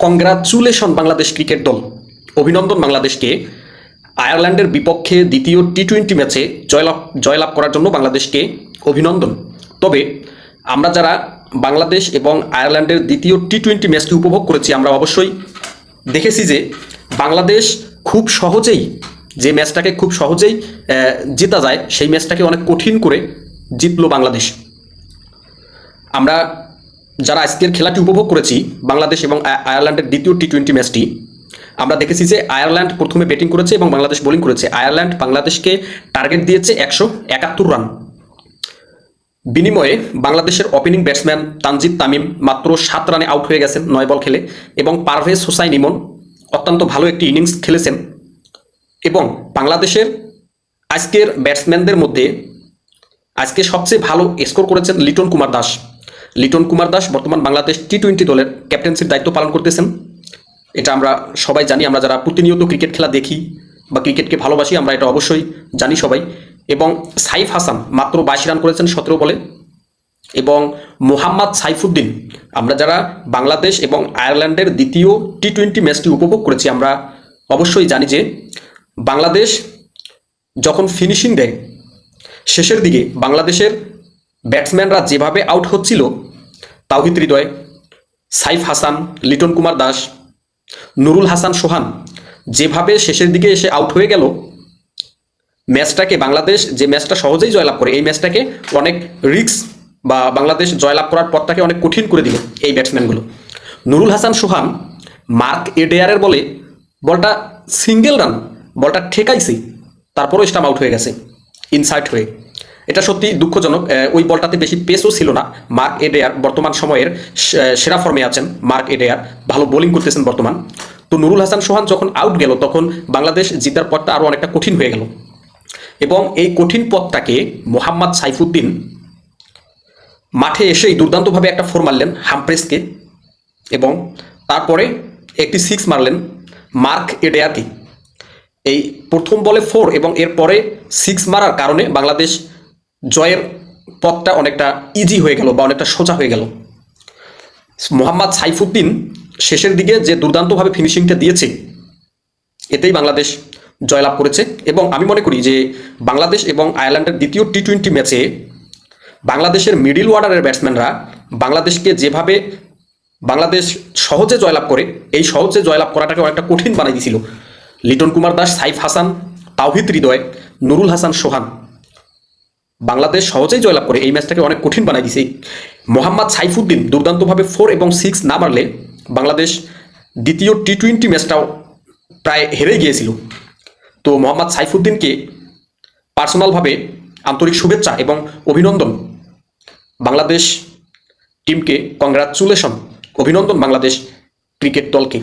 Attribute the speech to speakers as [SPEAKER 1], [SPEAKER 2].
[SPEAKER 1] Congratulation Bangladesh cricket দল, অভিনন্দন বাংলাদেশকে আয়ারল্যান্ডের বিপক্ষে দ্বিতীয় টি-20 ম্যাচে জয়লাভ করার জন্য বাংলাদেশকে অভিনন্দন। তবে আমরা যারা বাংলাদেশ এবং আয়ারল্যান্ডের দ্বিতীয় টি-20 ম্যাচটি উপভোগ করেছি, আমরা অবশ্যই দেখেছি যে বাংলাদেশ খুব সহজেই যে ম্যাচটাকে খুব সহজেই জেতা যায়, সেই ম্যাচটাকে অনেক কঠিন করে জিতলো বাংলাদেশ। আমরা যারা আজকের খেলাটি উপভোগ করেছি, বাংলাদেশ এবং আয়ারল্যান্ডের দ্বিতীয় টি-20 ম্যাচটি, আমরা দেখেছি যে আয়ারল্যান্ড প্রথমে ব্যাটিং করেছে এবং বাংলাদেশ বোলিং করেছে। আয়ারল্যান্ড বাংলাদেশকে টার্গেট দিয়েছে 171 রান। বিনিময়ে বাংলাদেশের ওপেনিং ব্যাটসম্যান তানজিদ তামিম মাত্র 7 রানে আউট হয়ে গেছেন 9 বল খেলে, এবং পারভেজ হোসাইন ইমন অত্যন্ত ভালো একটি ইনিংস খেলেছেন। এবং বাংলাদেশের আজকের ব্যাটসম্যানদের মধ্যে আজকে সবচেয়ে ভালো স্কোর করেছেন লিটন কুমার দাস। লিটন কুমার দাস বর্তমান বাংলাদেশ টি-20 দলের ক্যাপ্টেন্সির দায়িত্ব পালন করতেছেন। এটা আমরা সবাই জানি, আমরা যারা প্রতিনিয়ত ক্রিকেট খেলা দেখি বা ক্রিকেটকে ভালোবাসি, আমরা এটা অবশ্যই জানি সবাই। এবং সাইফ হাসান মাত্র 22 রান করেছেন 17 বলে। এবং মোহাম্মদ সাইফুদ্দিন, আমরা যারা বাংলাদেশ এবং আয়ারল্যান্ডের দ্বিতীয় টি-20 ম্যাচটি উপভোগ করেছি, আমরা অবশ্যই জানি যে বাংলাদেশ যখন ফিনিশিং দেয় শেষের দিকে, বাংলাদেশের ব্যাটসম্যানরা যেভাবে আউট হচ্ছিল, তাওহিদ হৃদয়, সাইফ হাসান, লিটন কুমার দাস, নুরুল হাসান সোহান যেভাবে শেষের দিকে এসে আউট হয়ে গেল, ম্যাচটাকে বাংলাদেশ যে ম্যাচটা সহজেই জয়লাভ করে, এই ম্যাচটাকে অনেক রিস্ক বা বাংলাদেশ জয়লাভ করার পথটাকে অনেক কঠিন করে দিল এই ব্যাটসম্যানগুলো। নুরুল হাসান সোহান মার্ক এডেয়ারের বলে বলটা সিঙ্গেল রান, বলটা ঠেকাইছে, তারপরও স্টাম্প আউট হয়ে গেছে ইনসাইড হয়ে। এটা সত্যি দুঃখজনক। ওই বলটাতে বেশি পেসও ছিল না। মার্ক এডেয়ার বর্তমান সময়ের সেরা ফর্মে আছেন। মার্ক এডেয়ার ভালো বোলিং করতেছেন বর্তমান। তো নুরুল হাসান সোহান যখন আউট গেল, তখন বাংলাদেশ জিতার পথটা আরও অনেকটা কঠিন হয়ে গেল। এবং এই কঠিন পথটাকে মোহাম্মদ সাইফুদ্দিন মাঠে এসেই দুর্দান্তভাবে একটা 4 মারলেন হামপ্রেসকে, এবং তারপরে একটি 6 মারলেন মার্ক এডেয়ারকে। এই প্রথম বলে 4 এবং এরপরে 6 মারার কারণে বাংলাদেশ জয়ের পথটা অনেকটা ইজি হয়ে গেল বা অনেকটা সোজা হয়ে গেল। মোহাম্মদ সাইফুদ্দিন শেষের দিকে যে দুর্দান্তভাবে ফিনিশিংটা দিয়েছে, এতেই বাংলাদেশ জয়লাভ করেছে। এবং আমি মনে করি যে বাংলাদেশ এবং আয়ারল্যান্ডের দ্বিতীয় টি-20 ম্যাচে বাংলাদেশের মিডল অর্ডারের ব্যাটসম্যানরা বাংলাদেশকে যেভাবে বাংলাদেশ সহজে জয়লাভ করে, এই সহজে জয়লাভ করাটাকে অনেকটা কঠিন বানিয়ে দিয়েছিল। লিটন কুমার দাস, সাইফ হাসান, তাওহিদ হৃদয়, নুরুল হাসান সোহান বাংলাদেশ সহজেই জয়লাভ করে এই ম্যাচটাকে অনেক কঠিন বানাই দিয়েছে। মোহাম্মদ সাইফুদ্দিন দুর্দান্তভাবে 4 এবং 6 না মারলে বাংলাদেশ দ্বিতীয় টি-20 ম্যাচটাও প্রায় হেরে গিয়েছিল। তো মোহাম্মদ সাইফুদ্দিনকে পার্সোনালভাবে আন্তরিক শুভেচ্ছা এবং অভিনন্দন। বাংলাদেশ টিমকে কংগ্রাচুলেশন, অভিনন্দন বাংলাদেশ ক্রিকেট দলকে।